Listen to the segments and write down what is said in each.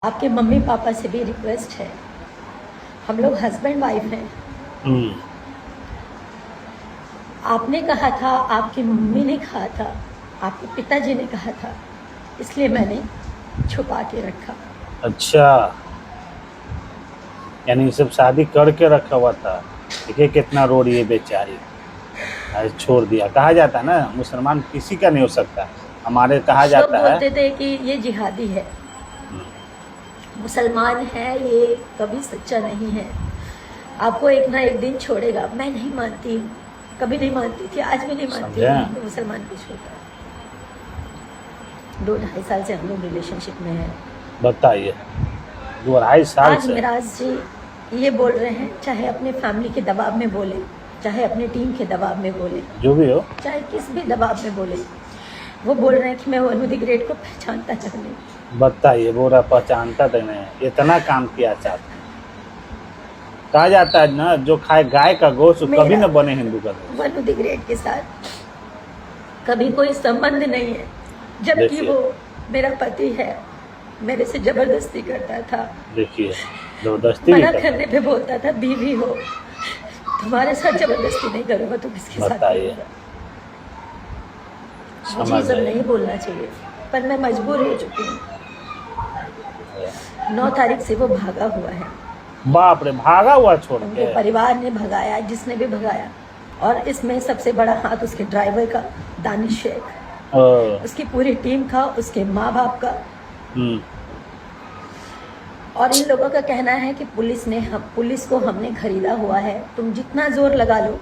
आपके mummy papa से भी रिक्वेस्ट है, हम लोग हस्बैंड वाइफ हैं। आपने कहा था, आपकी मम्मी ने कहा था, आपके पिताजी ने कहा था, इसलिए मैंने छुपा के रखा। अच्छा, यानी सब शादी करके रखा हुआ था। देखिए कितना रो रही है बेचारी। आज छोड़ दिया। कहा जाता है ना, मुसलमान किसी का नहीं हो सकता। हमारे कहा लोग जाता है बोलते थे कि ये जिहादी है, मुसलमान है, ये कभी सच्चा नहीं है, आपको एक ना एक दिन छोड़ेगा। मैं नहीं मानती हूँ, कभी नहीं मानती थी, आज भी नहीं मानती हूँ कि मुसलमान भी छोड़ता है। 2-2.5 साल से हम लोग रिलेशनशिप में हैं। बताइए, 2-2.5 साल आज से। मिराज जी ये बोल रहे हैं, चाहे अपने फैमिली के दबाव में बोले, चाहे अपने टीम के दबाव में बोले, जो भी हो, चाहे किस भी दबाव में बोले, वो बोल रहे हैं कि मैं वनु द ग्रेट को पहचानता नहीं। बताइए, बोरा पहचानता तो नहीं, इतना काम किया चाहते हैं। कहा जाता है ना, जो खाए गाय का गोश्त कभी न बने हिंदू का दोस्त। वनु द ग्रेट के साथ कभी कोई संबंध नहीं है, जबकि वो मेरा पति है, मेरे से जबरदस्ती करता था। देखिए, जबरदस्ती मना करने पे बोलता था, बीवी हो, तुम्हारे साथ जबरदस्ती नहीं करूंगा तो किसके साथ करूंगा। मुझे सब नहीं बोलना चाहिए, पर मैं मजबूर हो चुकी हूँ। 9 तारीख से वो भागा हुआ है। बाप रे, भागा हुआ छोड़ उनके के। परिवार ने भगाया, जिसने भी भगाया, और इसमें सबसे बड़ा हाथ उसके ड्राइवर का, दानिश शेख, उसकी पूरी टीम का, उसके माँ बाप का। और इन लोगों का कहना है कि पुलिस को हमने खरीदा हुआ है, तुम जितना जोर लगा लो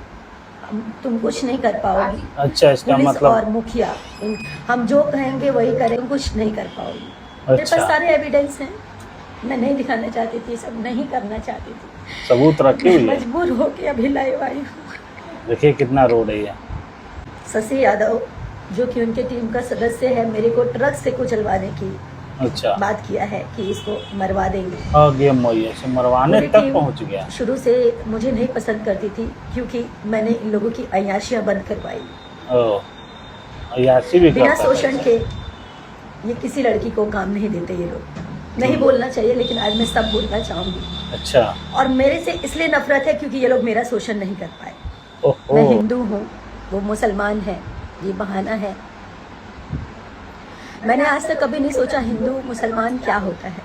तुम कुछ नहीं कर पाओगी। अच्छा, इसका पुलिस मतलब और मुखिया, हम जो कहेंगे वही करेंगे, कुछ नहीं कर पाओगी। मेरे अच्छा, पास सारे एविडेंस हैं, मैं नहीं दिखाना चाहती थी, सब नहीं करना चाहती थी, सबूत रखी हुई है। मजबूर होके अभी लाइव आई हूँ। देखिए कितना रो रही है। शशि यादव, जो कि उनके टीम का सदस्य है, मेरे को ट्रक से कुचलवाने की अच्छा, बात किया है कि इसको मरवा देंगे। से मरवाने तक पहुंच गया। शुरू से मुझे नहीं पसंद करती थी, क्योंकि मैंने इन लोगों की अय्याशियां बंद करवाई। अय्याशी भी बिना शोषण के ये किसी लड़की को काम नहीं देते ये लोग। नहीं बोलना चाहिए, लेकिन आज मैं सब बोलना चाहूंगी। अच्छा, और मेरे से इसलिए नफरत है क्योंकि ये लोग मेरा शोषण नहीं कर पाए। मैं हिंदू हूँ, वो मुसलमान है, ये बहाना है। मैंने आज तक कभी नहीं सोचा हिंदू मुसलमान क्या होता है।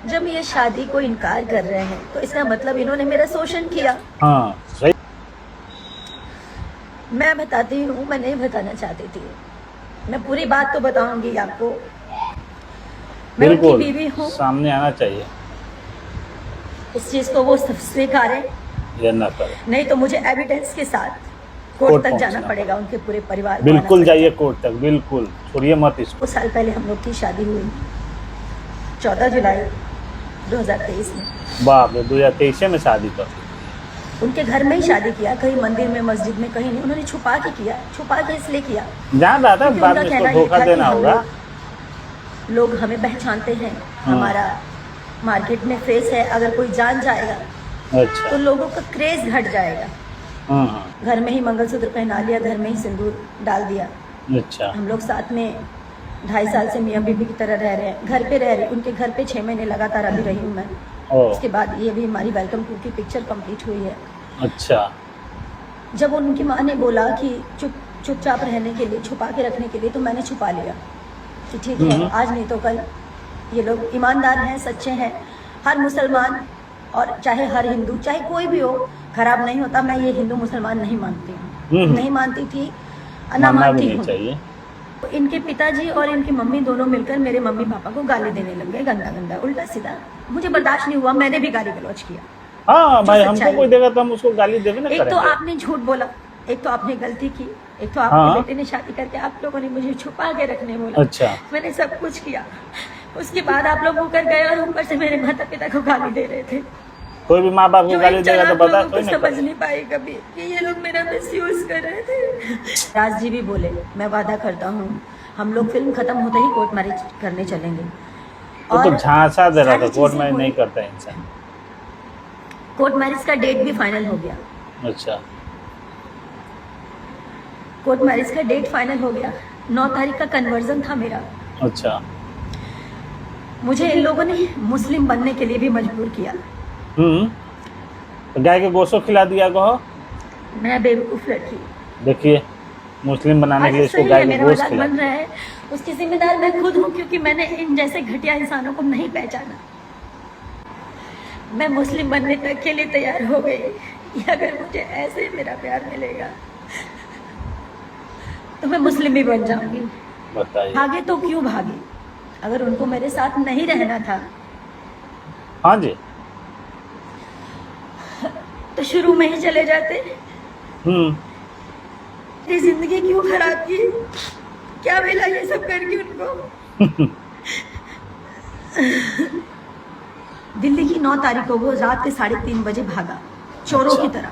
जब ये शादी को इनकार कर रहे हैं तो इसका मतलब इन्होंने मेरा शोषण किया। हाँ, सही। मैं बताती हूँ, मैं नहीं बताना चाहती थी, मैं पूरी बात तो बताऊंगी आपको। मैं उनकी बीवी हूँ, सामने आना चाहिए। इस चीज को वो स्वीकारें या ना करें, नहीं तो मुझे एविडेंस के साथ कोर्ट तक जाना पड़ेगा, उनके पूरे परिवार। बिल्कुल जाइए कोर्ट तक, बिल्कुल छोड़िए मत इसको। 2 साल पहले हम लोग की शादी हुई, 14 जुलाई 2023 में। बाप रे, 2023 में शादी कर। उनके घर में ही शादी किया, कहीं मंदिर में, मस्जिद में, कहीं नहीं। उन्होंने छुपा के किया, छुपा के इसलिए किया, जान रहा था बाद में इसको धोखा देना होगा। लोग हमें पहचानते हैं, हमारा मार्केट में फेस है, अगर कोई जान जाएगा अच्छा, तो लोगों का क्रेज घट जाएगा। घर में ही मंगलसूत्र पहना लिया, घर में ही सिंदूर डाल दिया। अच्छा, हम लोग साथ में 2.5 साल से मियाँ बीबी की तरह रह रहे हैं, घर पे रह रहे। उनके घर पे 6 महीने लगातार अभी रही हूँ मैं। उसके बाद ये भी हमारी वेलकम टू की पिक्चर कंप्लीट हुई है। अच्छा, जब उनकी माँ ने बोला कि चुपचाप रहने के लिए, छुपा के रखने के लिए, तो मैंने छुपा लिया कि ठीक है, आज नहीं तो कल ये लोग ईमानदार हैं, सच्चे हैं। हर मुसलमान और चाहे हर हिंदू, चाहे कोई भी हो, खराब नहीं होता। मैं ये हिंदू मुसलमान नहीं मानती हूँ, नहीं मानती थी, ना मानती हूँ। तो इनके पिताजी और इनकी मम्मी दोनों मिलकर मेरे मम्मी पापा को गाली देने लग गए, गंदा गंदा, उल्टा सीधा। मुझे बर्दाश्त नहीं हुआ, मैंने भी गाली गलौज किया। हाँ भाई, हमको कोई देगा तो हम उसको गाली देवे ना। एक तो आपने झूठ बोला, एक तो आपने गलती की, एक तो आपके बेटे ने शादी करके आप लोगों ने मुझे छुपा के रखने बोला। अच्छा, मैंने सब कुछ किया, उसके बाद आप लोग होकर गए और ऊपर से मेरे माता पिता को गाली दे रहे थे। कोई भी माँ बाप को गाली देगा तो बता, कोई समझ नहीं पाई कभी कि ये लोग मेरा मिसयूज कर रहे थे। राज जी भी बोले, मैं वादा करता हूँ हम लोग फिल्म खत्म होते ही कोर्ट मैरिज करने चलेंगे। और तो झांसा दे रहा था, कोर्ट मैरिज नहीं करता इंसान। कोर्ट मैरिज का डेट भी फाइनल हो गया। अच्छा, कोर्ट मैरिज का डेट फाइनल हो गया। 9 तारीख का कन्वर्जन था मेरा। अच्छा, मुझे इन लोगों ने मुस्लिम बनने के लिए भी मजबूर किया। तो गाय के गोश्त खिला दिया कहो। मैं बेवकूफ़ लड़की। देखिए, मुस्लिम बनाने के लिए इसको सही है, गाय के मेरा गोश्त मजाक खिला बन रहा है, उसकी जिम्मेदार मैं खुद हूँ, क्योंकि मैंने इन जैसे घटिया इंसानों को नहीं पहचाना। मैं मुस्लिम बनने तक के लिए तैयार हो गई। अगर मुझे ऐसे मेरा प्यार मिलेगा तो मैं मुस्लिम भी बन जाऊंगी। बताइए। भागे तो क्यों भागे, अगर उनको मेरे साथ नहीं रहना था हाँ जी। तो शुरू में ही चले जाते। मेरी जिंदगी क्यों खराब की, क्या मिला ये सब करके उनको। दिल्ली की 9 तारीख को वो रात के 3:30 बजे भागा, चोरों की तरह।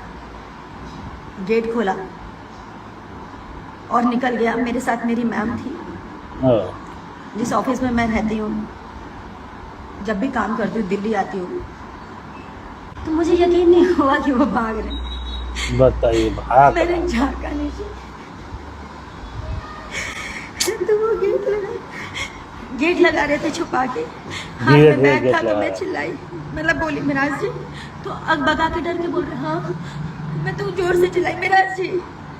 गेट खोला और निकल गया। मेरे साथ मेरी मैम थी, जिस ऑफिस में मैं रहती हूँ, जब भी काम करती हूँ, दिल्ली आती हूँ, तो मुझे यकीन नहीं हुआ कि वो भाग रहे। बताइए, भाग मैंने झाँका नीचे तो वो गेट लगा रहे थे छुपा के। हाथ में बैग था तो मैं चिल्लाई, मतलब बोली मिराज जी, तो अग भगा के डर के बोल रहे हाँ। मैं तो जोर से चिल्लाई मिराज जी,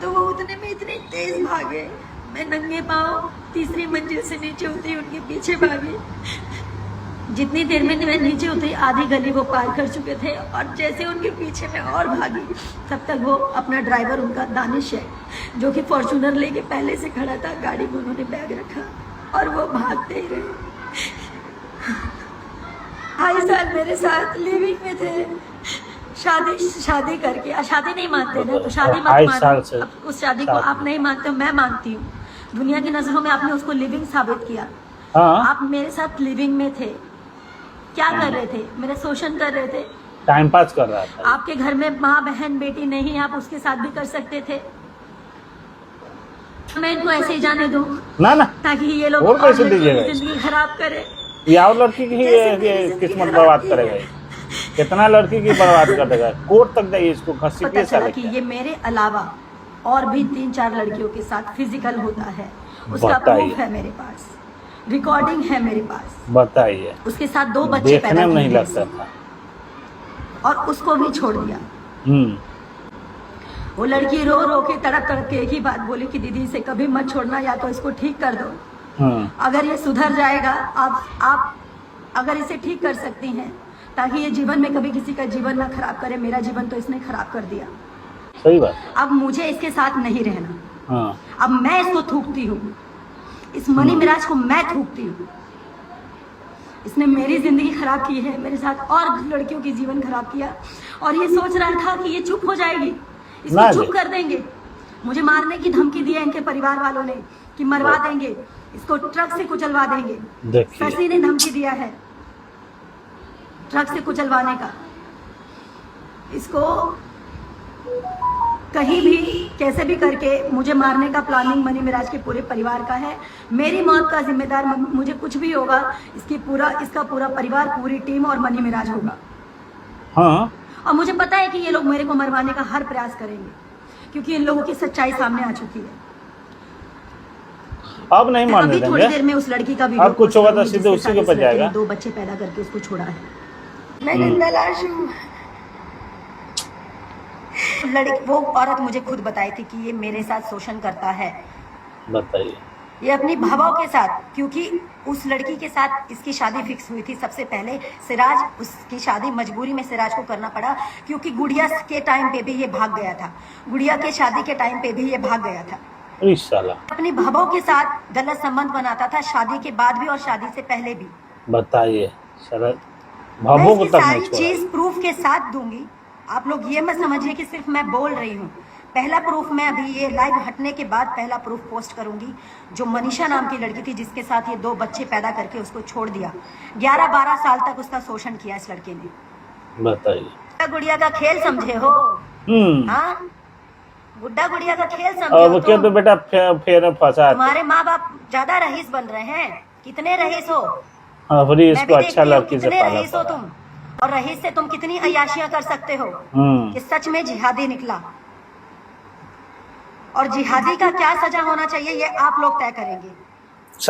तो वो उतने में इतने तेज भागे। मैं नंगे पाँव 3री मंजिल से नीचे उतरी, उनके पीछे भागी। जितनी देर में मैं नीचे उतरी, आधी गली वो पार कर चुके थे, और जैसे उनके पीछे मैं और भागी, तब तक वो अपना ड्राइवर, उनका दानिश है, जो कि फॉर्च्यूनर लेके पहले से खड़ा था, गाड़ी में उन्होंने बैग रखा और वो भागते ही रहे। 2.5 साल मेरे साथ लिविंग में थे। शादी करके, शादी नहीं मानते ना, तो शादी मत मानो। उस शादी को आप नहीं मानते हो, मैं मानती हूँ। दुनिया की नजरों में आपने उसको लिविंग साबित किया। आप मेरे साथ लिविंग में थे, क्या कर रहे थे? मेरा शोषण कर रहे थे, टाइम पास कर रहा था। आपके घर में माँ बहन बेटी नहीं, आप उसके साथ भी कर सकते थे। मैं इनको ऐसे ही जाने दूं ना, ताकि ये लोग और कैसे दीजिएगा? जिंदगी खराब करे। या और लड़की की किस्मत बर्बाद करेगा। कितना लड़की की बर्बाद कर देगा, कोर्ट तक जाइए इसको पता चला कि ये मेरे अलावा और भी 3-4 लड़कियों के साथ फिजिकल होता है। उसका प्रूफ है मेरे पास, रिकॉर्डिंग है मेरे पास। बताइए। उसके साथ 2 बच्चे पैदा किए, नहीं लगता था, और उसको भी छोड़ दिया। वो लड़की रो रो के तड़प तड़प के एक ही बात बोली कि दीदी इसे कभी मत छोड़ना, या तो इसको ठीक कर दो। अगर ये सुधर जाएगा, आप अगर इसे ठीक कर सकती हैं, ताकि ये जीवन में कभी किसी का जीवन ना खराब करे। मेरा जीवन तो इसने खराब कर दिया। सही बात। अब मुझे इसके साथ नहीं रहना। अब मैं इसको थूकती हूँ, इस मनी मिराज को मैं थूकती हूँ। इसने मेरी जिंदगी खराब की है, मेरे साथ और लड़कियों की जीवन खराब किया, और ये सोच रहा था कि ये चुप हो जाएगी, इसको चुप कर देंगे। मुझे मारने की धमकी दी है इनके परिवार वालों ने कि मरवा देंगे, इसको ट्रक से कुचलवा देंगे। शशि ने धमकी दिया है ट्रक से कुचलवाने का। इसको कहीं भी कैसे भी करके मुझे मारने का प्लानिंग मनी मिराज के पूरे परिवार का है। मेरी मौत का जिम्मेदार, मुझे कुछ भी होगा, इसका पूरा परिवार, पूरी टीम और मनी मिराज होगा। हाँ। और मुझे पता है कि ये लोग मेरे को मरवाने का हर प्रयास करेंगे, क्योंकि इन लोगों की सच्चाई सामने आ चुकी है। अब नहीं मारने देंगे। थोड़ी देर में उस लड़की का वीडियो, अब कुछ होगा तो सीधे उसी के ऊपर जाएगा। 2 बच्चे पैदा करके उसको छोड़ा है। मैं जिंदा लाश हूँ। वो औरत मुझे खुद बताई थी कि ये मेरे साथ शोषण करता है। बताइए। ये अपनी भावों के साथ, क्योंकि उस लड़की के साथ इसकी शादी फिक्स हुई थी सबसे पहले। सिराज, उसकी शादी मजबूरी में सिराज को करना पड़ा, क्योंकि गुड़िया के टाइम पे भी ये भाग गया था। गुड़िया के शादी के टाइम पे भी ये भाग गया था। अपनी भावों के साथ गलत संबंध बनाता था, शादी के बाद भी और शादी से पहले भी। बताइए। मैं सारी चीज प्रूफ के साथ दूंगी। आप लोग ये मत समझिए कि सिर्फ मैं बोल रही हूँ। पहला प्रूफ मैं अभी ये लाइव हटने के बाद पहला प्रूफ पोस्ट करूंगी, जो मनीषा नाम की लड़की थी, जिसके साथ ये 2 बच्चे पैदा करके उसको छोड़ दिया। 11-12 साल तक उसका शोषण किया इस लड़के ने। बताइए। गुड़िया का खेल समझे हो? हाँ, गुड्डा गुड़िया का खेल समझे हो? तो बेटा फेर फंसा। तुम्हारे माँ बाप ज्यादा रईस बन रहे हैं। कितने रईस हो? इसको अच्छा लड़की से पाला रईस हो तुम, और रईस से तुम कितनी अय्याशियां कर सकते हो। कि सच में जिहादी निकला, और जिहादी का क्या सजा होना चाहिए ये आप लोग तय करेंगे।